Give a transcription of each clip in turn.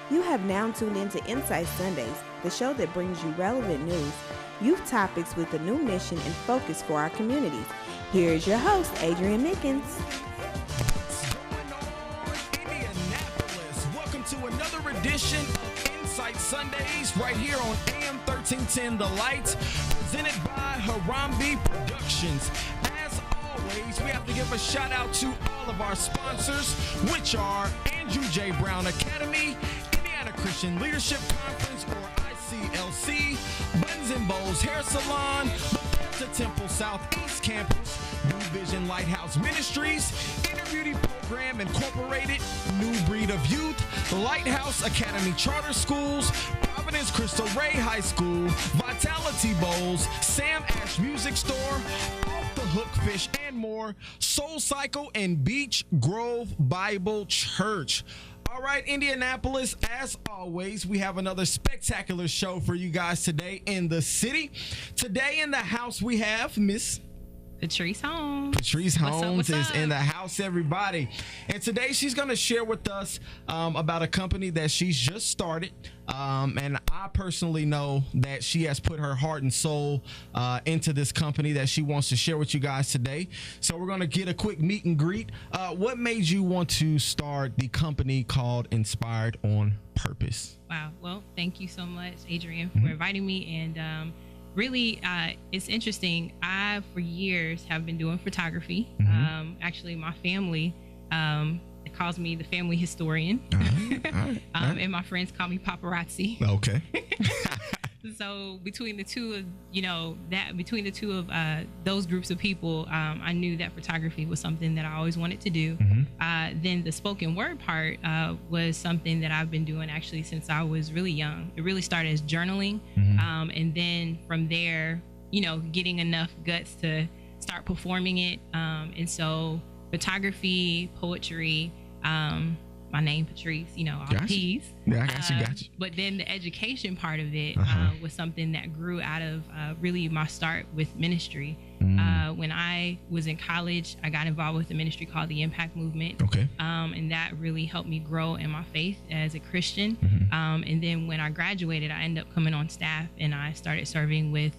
You have now tuned into Insight Sundays, the show that brings you relevant news, youth topics with a new mission and focus for our communities. Here is your host, Adrian Mickens. What's going on, Indianapolis? Welcome to another edition of Insight Sundays right here on AM 1310 The Light, presented by Harambe Productions. As always, we have to give a shout out to all of our sponsors, which are Andrew J. Brown Academy, Indiana Christian Leadership Conference, or ICLC, Buns and Bowls Hair Salon, Bethesda Temple Southeast Campus, New Vision Lighthouse Ministries, Interbeauty Program Incorporated, New Breed of Youth, Lighthouse Academy Charter Schools, Providence Crystal Ray High School, Vitality Bowls, Sam Ash Music Store, Off the Hook Fish and more, Soul Cycle, and Beach Grove Bible Church. All right, Indianapolis, as always, we have another spectacular show for you guys today in the city. Today in the house, we have Miss Patrice Holmes. Patrice Holmes what's is up? in the house, everybody. And today she's going to share with us about a company that she's just started. And I personally know that she has put her heart and soul into this company that she wants to share with you guys today. So we're going to get a quick meet and greet. What made you want to start the company called Inspired on Purpose? Wow. Well, thank you so much, Adrian, for inviting me. And really, it's interesting. I, for years, have been doing photography. Actually, my family calls me the family historian. And my friends call me paparazzi. Okay. So between the two of those groups of people, I knew that photography was something that I always wanted to do. Then the spoken word part was something that I've been doing actually since I was really young. It really started as journaling, and then from there, getting enough guts to start performing it. And so photography, poetry, my name Patrice, all Gotcha. P's. Yeah, I got you. But then the education part of it was something that grew out of really my start with ministry. When I was in college, I got involved with a ministry called the Impact Movement. Okay. And that really helped me grow in my faith as a Christian. And then when I graduated, I ended up coming on staff and I started serving with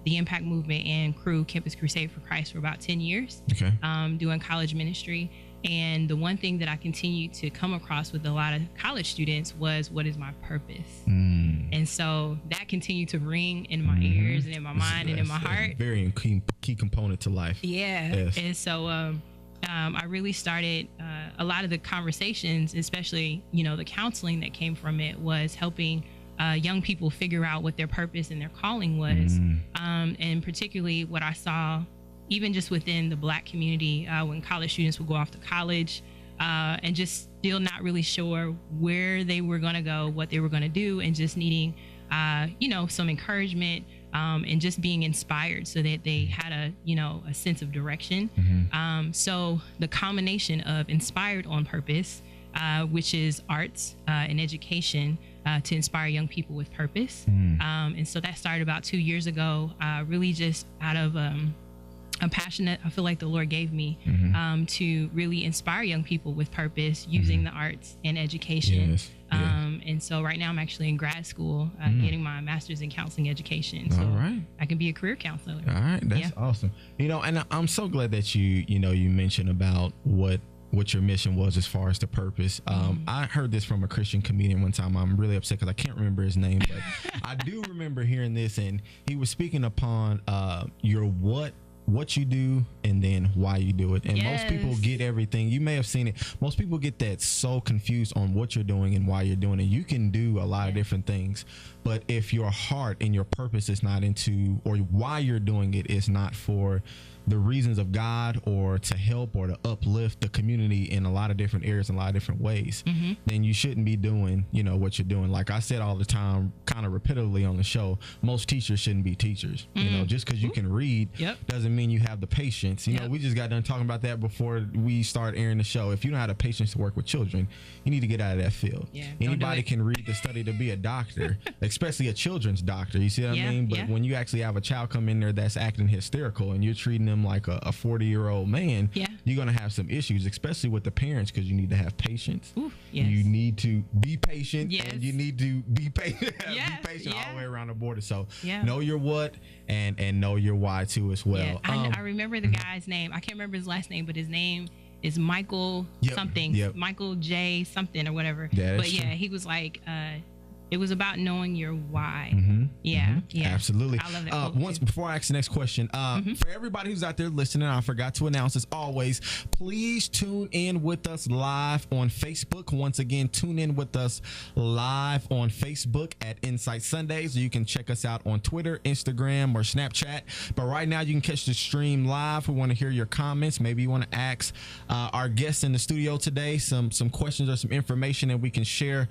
the Impact Movement and Crew Campus Crusade for Christ for about 10 years, Okay. doing college ministry. And the one thing that I continued to come across with a lot of college students was, what is my purpose? And so that continued to ring in my ears and in my mind and in my heart. Very key component to life. Yeah. Yes. And so I really started a lot of the conversations, especially, the counseling that came from it, was helping young people figure out what their purpose and their calling was. And particularly what I saw even just within the Black community, when college students would go off to college and just still not really sure where they were going to go, what they were going to do, and just needing, some encouragement and just being inspired so that they had a sense of direction. So the combination of Inspired on Purpose, which is arts and education, to inspire young people with purpose. And so that started about 2 years ago, really just out of a passion that I feel like the Lord gave me to really inspire young people with purpose using the arts and education. Yes. And so right now I'm actually in grad school getting my master's in counseling education. So All right. I can be a career counselor. All right, that's Yeah. awesome. And I'm so glad that you mentioned about what your mission was as far as the purpose. I heard this from a Christian comedian one time. I'm really upset because I can't remember his name, but I do remember hearing this, and he was speaking upon your what you do and then why you do it. And most people Yes. get everything. You may have seen it. Most people get that so confused on what you're doing and why you're doing it. You can do a lot of different things, but if your heart and your purpose is not into, or why you're doing it is not for the reasons of God or to help or to uplift the community in a lot of different areas, in a lot of different ways, then you shouldn't be doing, what you're doing. Like I said all the time, kind of repetitively on the show, most teachers shouldn't be teachers. Just because you can read doesn't mean you have the patience. We just got done talking about that before we start airing the show. If you don't have the patience to work with children, you need to get out of that field. Yeah, Anybody can read to study to be a doctor, especially a children's doctor. You see what I mean? But when you actually have a child come in there that's acting hysterical and you're treating them him like a 40-year-old man, Yeah. you're going to have some issues, especially with the parents, because you need to have patience. Ooh, yes. You need to be patient, Yes. and you need to be patient, Yes, be patient all yeah. the way around the border. So Yeah. know your what and know your why too as well. Yeah, I remember the guy's name. I can't remember his last name, but his name is Michael Yep, something, yep. Michael J something or whatever. Yeah, that's but yeah, true. he was like, it was about knowing your why. Yeah. Absolutely. I love that quote, Once too. before I ask the next question, for everybody who's out there listening, I forgot to announce as always, please tune in with us live on Facebook. Once again, tune in with us live on Facebook at Insight Sundays. You can check us out on Twitter, Instagram, or Snapchat. But right now, you can catch the stream live. We want to hear your comments. Maybe you want to ask our guest in the studio today some questions or some information that we can share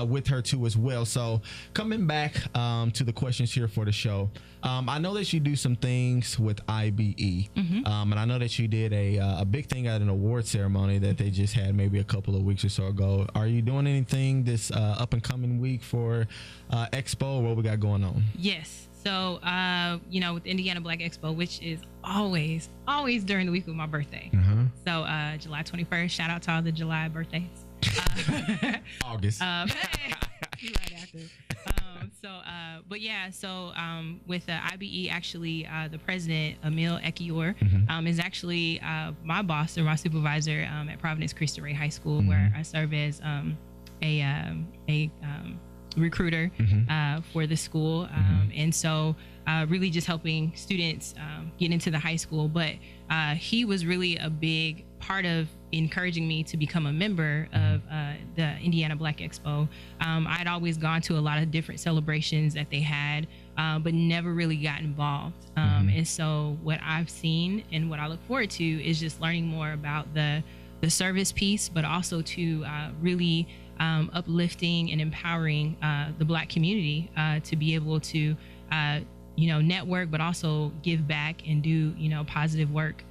with her too as well. So coming back to the questions here for the show, I know that you do some things with IBE, and I know that you did a big thing at an award ceremony that they just had maybe a couple of weeks or so ago. Are you doing anything this up and coming week for Expo? What we got going on? Yes. So, with Indiana Black Expo, which is always during the week of my birthday. So, July 21st, shout out to all the July birthdays. August. Hey, right after. With IBE, actually, the president, Emil Ekiyor, is actually my boss or my supervisor at Providence Cristo Rey High School, where I serve as a recruiter for the school. And so really just helping students get into the high school. But he was really a big part of encouraging me to become a member of the Indiana Black Expo. I'd always gone to a lot of different celebrations that they had, but never really got involved. And so what I've seen and what I look forward to is just learning more about the service piece, but also to really uplifting and empowering the Black community to be able to, network, but also give back and do, positive work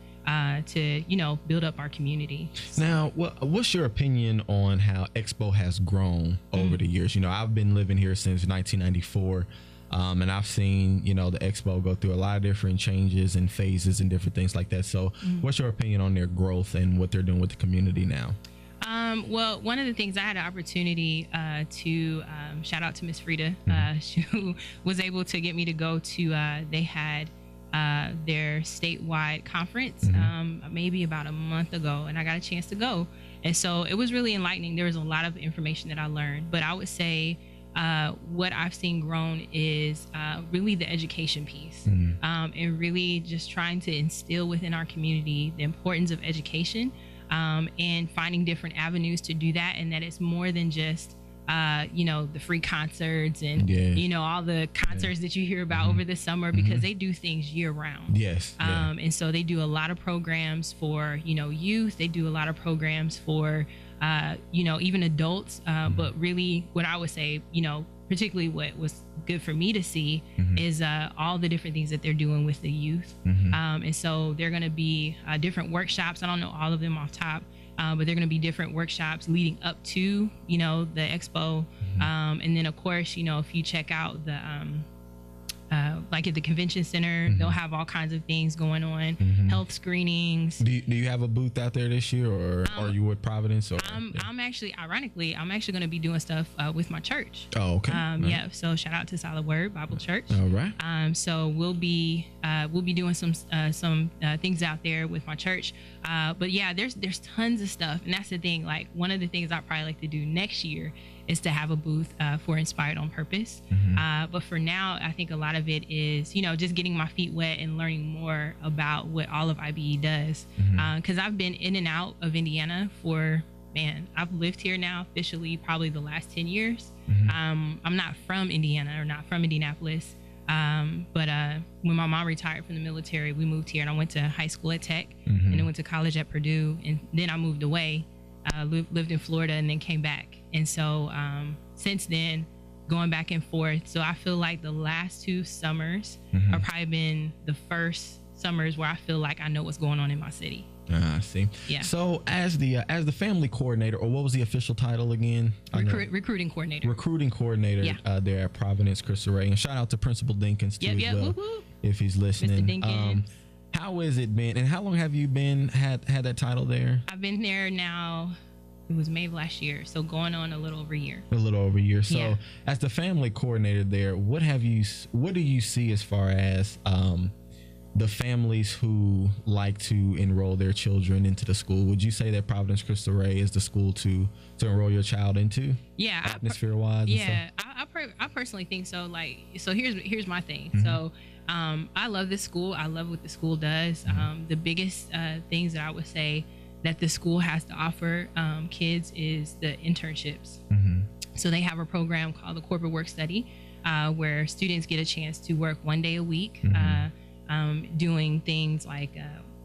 to, build up our community. Now, what's your opinion on how Expo has grown over the years? I've been living here since 1994. And I've seen, the Expo go through a lot of different changes and phases and different things like that. So what's your opinion on their growth and what they're doing with the community now? Well, one of the things I had an opportunity to shout out to Miss Frida, who was able to get me to go to, they had their statewide conference maybe about a month ago, and I got a chance to go. And so it was really enlightening. There was a lot of information that I learned, but I would say what I've seen grown is really the education piece, and really just trying to instill within our community the importance of education, and finding different avenues to do that, and that it's more than just the free concerts and all the concerts that you hear about over the summer, because they do things year round. Yes. And so they do a lot of programs for youth. They do a lot of programs for even adults, but really what I would say, particularly what was good for me to see is all the different things that they're doing with the youth. And so they're going to be different workshops. I don't know all of them off top, but they're going to be different workshops leading up to, the Expo. And then, of course, if you check out the like at the convention center, they'll have all kinds of things going on, health screenings. Do you have a booth out there this year, or are you with Providence? Or I'm actually, ironically, going to be doing stuff with my church. Oh, okay. Yeah. So shout out to Solid Word Bible Church. All right. So we'll be doing some things out there with my church. But yeah, there's tons of stuff, and that's the thing. Like, one of the things I'd probably like to do next year is to have a booth for Inspired on Purpose. But for now, I think a lot of it is, just getting my feet wet and learning more about what all of IBE does. Because I've been in and out of Indiana for, I've lived here now officially probably the last 10 years. I'm not from Indiana or not from Indianapolis. But when my mom retired from the military, we moved here, and I went to high school at Tech, and then went to college at Purdue, and then I moved away, lived in Florida, and then came back. And so since then, going back and forth. So I feel like the last 2 summers have probably been the first summers where I feel like I know what's going on in my city. I see. Yeah. So as the family coordinator, or what was the official title again? Recruiting coordinator. Recruiting coordinator there at Providence Cristo Rey. And shout out to Principal Dinkins too as well, Woo-hoo. if he's listening. Mr. Dinkins. How has it been, and how long have you been had that title there? I've been there now. It was May of last year, so going on a little over a year. A little over a year. So, Yeah. as the family coordinator there, what do you see as far as the families who like to enroll their children into the school? Would you say that Providence Cristo Rey is the school to enroll your child into? Yeah, atmosphere wise. Yeah, I personally think so. Like, so here's my thing. Mm-hmm. So, I love this school. I love what the school does. Mm-hmm. The biggest things that I would say that the school has to offer kids is the internships. Mm-hmm. So they have a program called the Corporate Work Study, where students get a chance to work 1 day a week, doing things like,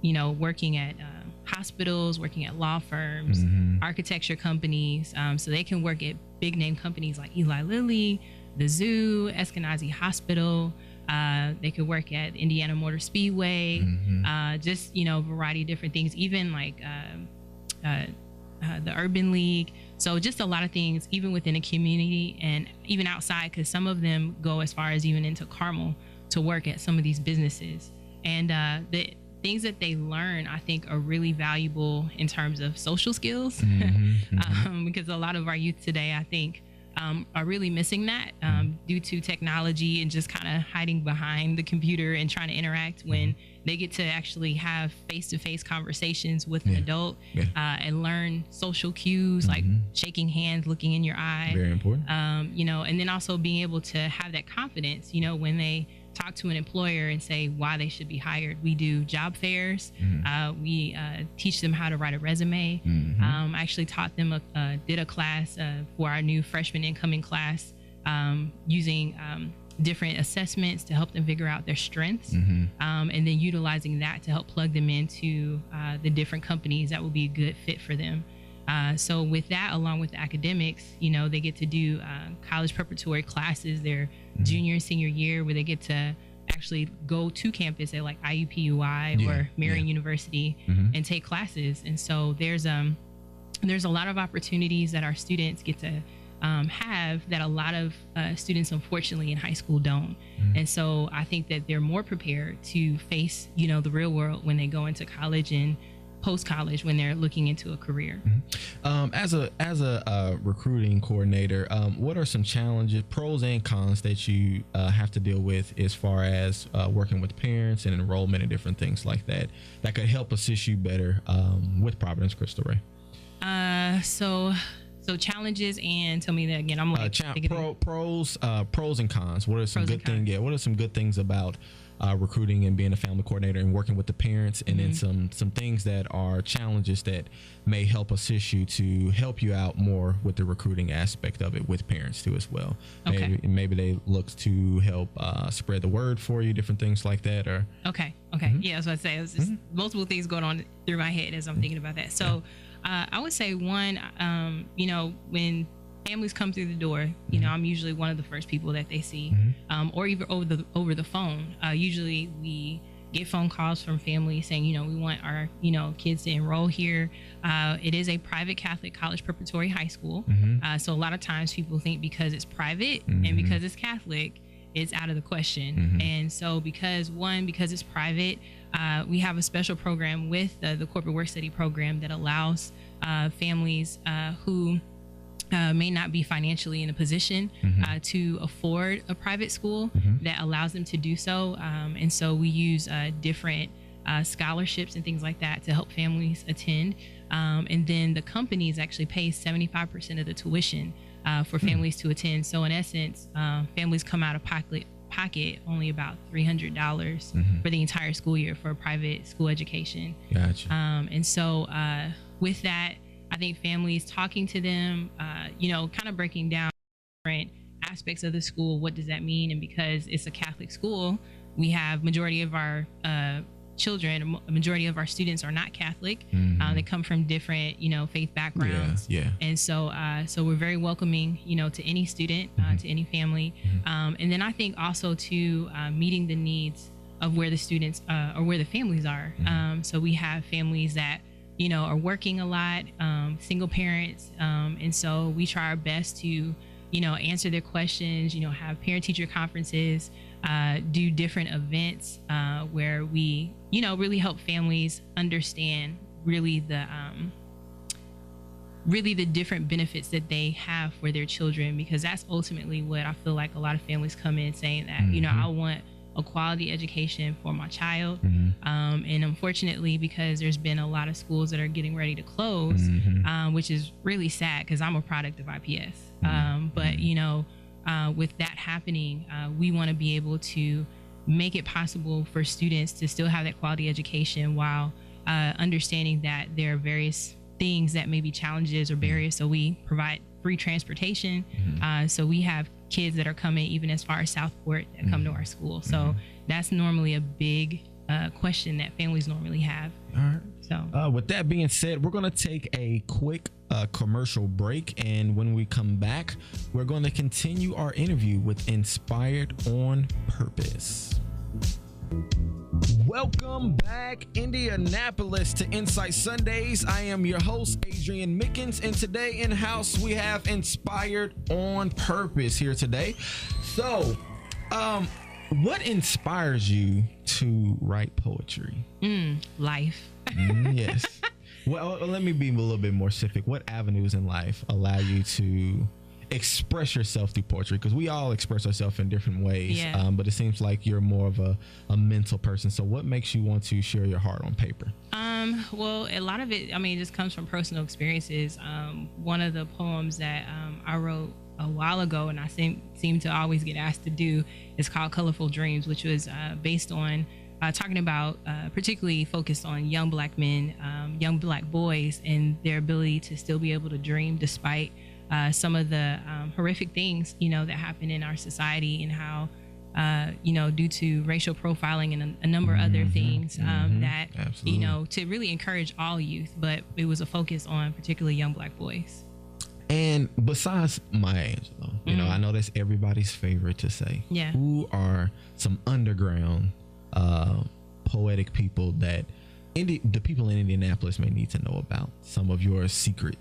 working at hospitals, working at law firms, architecture companies. So they can work at big name companies like Eli Lilly, the Zoo, Eskenazi Hospital. They could work at Indiana Motor Speedway, just, a variety of different things, even like the Urban League. So just a lot of things, even within a community and even outside, because some of them go as far as even into Carmel to work at some of these businesses. And the things that they learn, I think, are really valuable in terms of social skills, because a lot of our youth today, I think, are really missing that due to technology and just kind of hiding behind the computer and trying to interact when they get to actually have face-to-face conversations with an adult and learn social cues like shaking hands, looking in your eye. Very important. And then also being able to have that confidence, when they talk to an employer and say why they should be hired. We do job fairs. We teach them how to write a resume. I actually taught them, did a class for our new freshman incoming class using different assessments to help them figure out their strengths, and then utilizing that to help plug them into the different companies that will be a good fit for them. So with that, along with the academics, they get to do college preparatory classes their junior and senior year, where they get to actually go to campus at like IUPUI or Marion University and take classes. And so there's a lot of opportunities that our students get to have that a lot of students, unfortunately, in high school don't. And so I think that they're more prepared to face, the real world when they go into college and post-college when they're looking into a career. As a recruiting coordinator, what are some challenges, pros and cons that you have to deal with as far as working with parents and enrollment and different things like that could help assist you better with Providence Cristo Rey? So challenges, and tell me that again. I'm like pros and cons. What are some good things? Yeah, what are some good things about recruiting and being a family coordinator and working with the parents, and then some things that are challenges that may help assist you to help you out more with the recruiting aspect of it with parents too as well. Okay. Maybe they look to help spread the word for you, different things like that. Or okay. Yeah, that's what I say. It was just multiple things going on through my head as I'm thinking about that. So I would say one, when families come through the door, I'm usually one of the first people that they see, or even over the phone. Usually we get phone calls from families saying, we want our, kids to enroll here. It is a private Catholic college preparatory high school. So a lot of times people think because it's private and because it's Catholic, it's out of the question. And so because it's private, we have a special program with the Corporate Work Study program that allows families who may not be financially in a position to afford a private school that allows them to do so. And so we use different scholarships and things like that to help families attend. And then the companies actually pay 75% of the tuition for families to attend. So in essence, families come out of pocket only about $300 for the entire school year for a private school education. Gotcha. And so with that, I think families talking to them, kind of breaking down different aspects of the school. What does that mean? And because it's a Catholic school, we have majority of our children, a majority of our students are not Catholic. They come from different, faith backgrounds. Yeah. And so we're very welcoming, to any student, to any family. And then I think also to meeting the needs of where the students or where the families are. So we have families that are working a lot, single parents. And so we try our best to, answer their questions, have parent-teacher conferences, do different events where we, really help families understand really the different benefits that they have for their children, because that's ultimately what I feel like a lot of families come in saying that, I want a quality education for my child. And unfortunately, because there's been a lot of schools that are getting ready to close, which is really sad because I'm a product of IPS. But, with that happening, we want to be able to make it possible for students to still have that quality education while understanding that there are various things that may be challenges or barriers. So we provide free transportation. So we have kids that are coming even as far as Southport that come to our school. So that's normally a big question that families normally have. All right. So with that being said, we're going to take a quick commercial break. And when we come back, we're going to continue our interview with Inspired on Purpose. Welcome back, Indianapolis, to Insight Sundays. I am your host, Adrian Mickens, and today in-house we have Inspired on Purpose here today. So, what inspires you to write poetry? Life. Yes. Well, let me be a little bit more specific. What avenues in life allow you to express yourself through poetry? Because we all express ourselves in different ways, but it seems like you're more of a mental person. So what makes you want to share your heart on paper? Well, a lot of it, it just comes from personal experiences. One of the poems that I wrote a while ago, and I seem to always get asked to do, is called Colorful Dreams, which was based on talking about, particularly focused on young Black men, young Black boys, and their ability to still be able to dream despite some of the horrific things, that happen in our society, and how, due to racial profiling and a number of other things that, Absolutely. To really encourage all youth, but it was a focus on particularly young Black boys. And besides Maya Angelou, I know that's everybody's favorite to say. Yeah. Who are some underground poetic people that the people in Indianapolis may need to know about? Some of your secret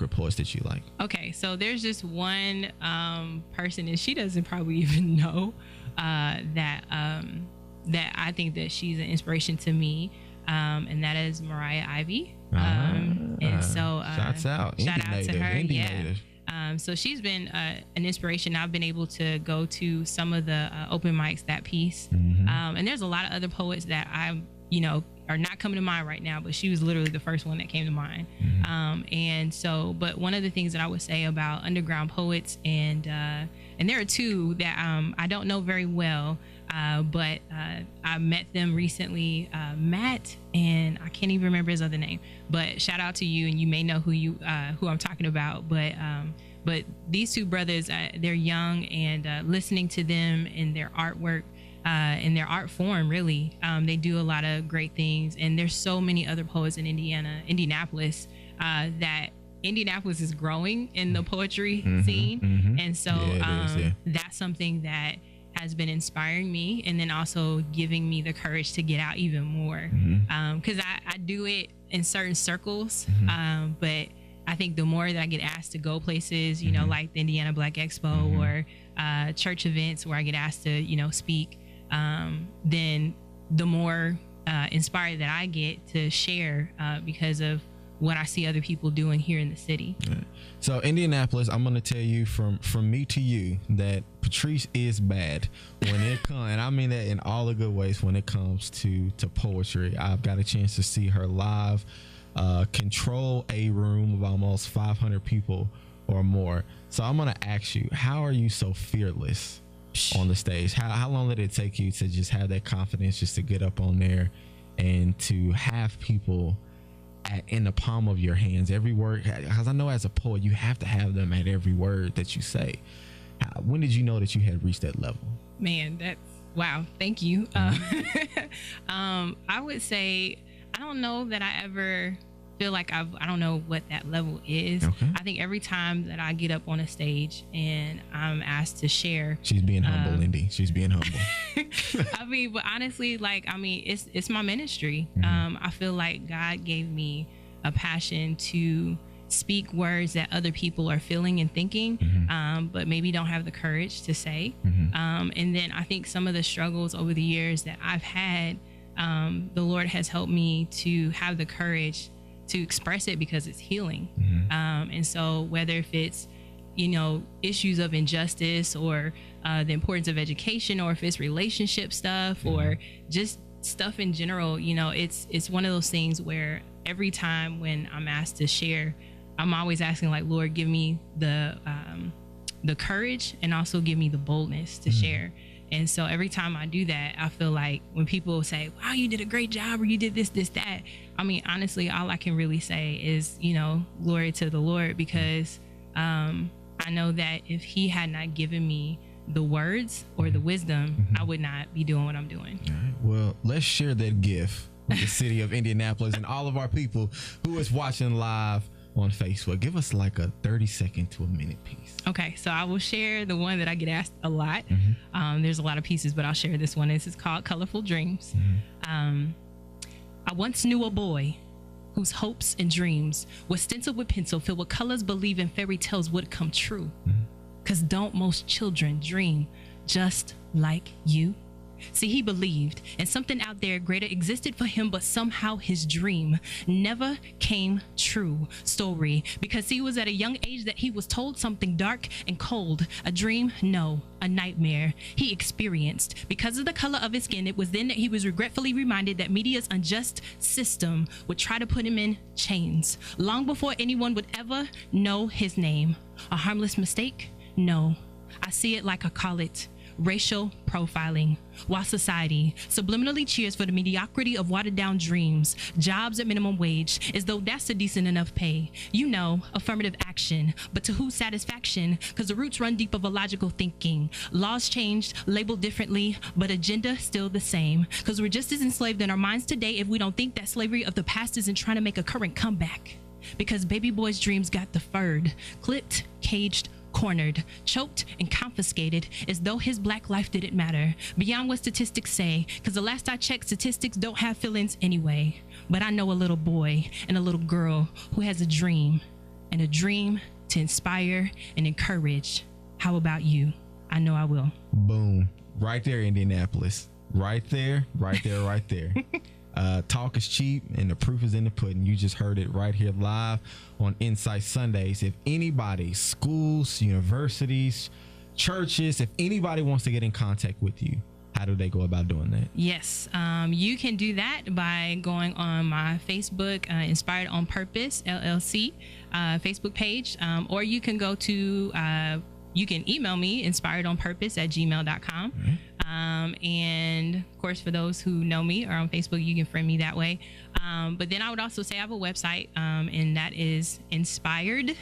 poets that you like. Okay, so there's just one person, and she doesn't probably even know that I think that she's an inspiration to me, and that is Mariah Ivy. And so shout out to her. Native. So she's been an inspiration. I've been able to go to some of the open mics, that piece, and there's a lot of other poets that are not coming to mind right now, but she was literally the first one that came to mind. But one of the things that I would say about underground poets, and there are two that I don't know very well, but I met them recently, Matt, and I can't even remember his other name, but shout out to you, and you may know who I'm talking about. But these two brothers, they're young, and listening to them and their artwork, in their art form, really, they do a lot of great things. And there's so many other poets in Indianapolis, that Indianapolis is growing in the poetry scene. And so that's something that has been inspiring me, and then also giving me the courage to get out even more. Because I do it in certain circles, but I think the more that I get asked to go places, like the Indiana Black Expo or church events where I get asked to, speak, then the more inspired that I get to share because of what I see other people doing here in the city. So Indianapolis, I'm going to tell you from me to you that Patrice is bad when it comes, and I mean that in all the good ways, when it comes to poetry. I've got a chance to see her live, control a room of almost 500 people or more. So I'm going to ask you, how are you so fearless on the stage? How long did it take you to just have that confidence just to get up on there and to have people in the palm of your hands, every word? Because I know as a poet, you have to have them at every word that you say. When did you know that you had reached that level? Man, that's wow. Thank you. I would say, I don't know that I ever feel like I don't know what that level is. Okay. I think every time that I get up on a stage and I'm asked to share. She's being humble, Indy. She's being humble. But honestly, it's my ministry. I feel like God gave me a passion to speak words that other people are feeling and thinking, but maybe don't have the courage to say. And then I think some of the struggles over the years that I've had, the Lord has helped me to have the courage to express it because it's healing. And so whether if it's, you know, issues of injustice or the importance of education, or if it's relationship stuff or just stuff in general, you know, it's one of those things where every time when I'm asked to share, I'm always asking, like, Lord, give me the courage and also give me the boldness to share. And so every time I do that, I feel like when people say, wow, you did a great job, or you did this, that, I mean, honestly, all I can really say is, you know, glory to the Lord, because I know that if he had not given me the words or the wisdom, I would not be doing what I'm doing. All right. Well, let's share that gift with the city of Indianapolis and all of our people who is watching live on Facebook. Give us like a 30-second to a minute piece. Okay, so I will share the one that I get asked a lot. There's a lot of pieces, but I'll share this one. This is called Colorful Dreams. I once knew a boy whose hopes and dreams were stenciled with pencil, filled with colors, believing fairy tales would come true. Because don't most children dream just like you? See, he believed, and something out there greater existed for him, but somehow his dream never came true. Story, because he was at a young age that he was told something dark and cold. A dream? No, a nightmare he experienced. Because of the color of his skin, it was then that he was regretfully reminded that media's unjust system would try to put him in chains, long before anyone would ever know his name. A harmless mistake? No, I see it like I call it racial profiling, while society subliminally cheers for the mediocrity of watered down dreams, jobs at minimum wage, as though that's a decent enough pay. You know, affirmative action, but to whose satisfaction? Because the roots run deep of illogical thinking. Laws changed, labeled differently, but agenda still the same. Because we're just as enslaved in our minds today if we don't think that slavery of the past isn't trying to make a current comeback. Because baby boys' dreams got deferred, clipped, caged, cornered, choked, and confiscated as though his black life didn't matter, beyond what statistics say, because the last I checked, statistics don't have feelings anyway. But I know a little boy and a little girl who has a dream, and a dream to inspire and encourage. How about you? I know I will. Boom. Right there, Indianapolis. Right there, right there, right there. Talk is cheap and the proof is in the pudding. You just heard it right here live on Insight Sundays. If anybody, schools, universities, churches, if anybody wants to get in contact with you, how do they go about doing that? Yes, you can do that by going on my Facebook, Inspired on Purpose, LLC, Facebook page, or you can go to, you can email me, inspiredonpurpose@gmail.com. And of course, for those who know me or on Facebook, you can friend me that way. But then I would also say I have a website, and that is inspired,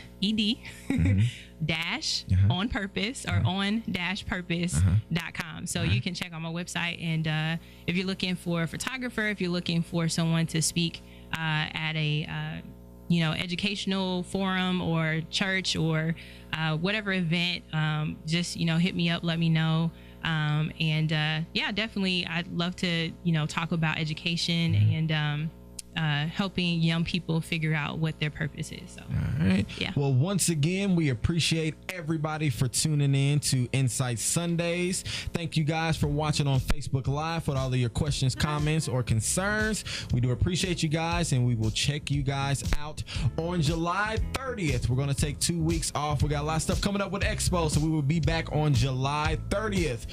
dash on purpose or on-purpose.com. So you can check on my website. And if you're looking for a photographer, if you're looking for someone to speak at a educational forum or church or whatever event, just hit me up, let me know. Definitely I'd love to talk about education and helping young people figure out what their purpose is. So, all right. Yeah. Well, once again, we appreciate everybody for tuning in to Insight Sundays. Thank you guys for watching on Facebook Live with all of your questions, comments, or concerns. We do appreciate you guys, and we will check you guys out on July 30th. We're going to take 2 weeks off. We got a lot of stuff coming up with Expo, so we will be back on July 30th.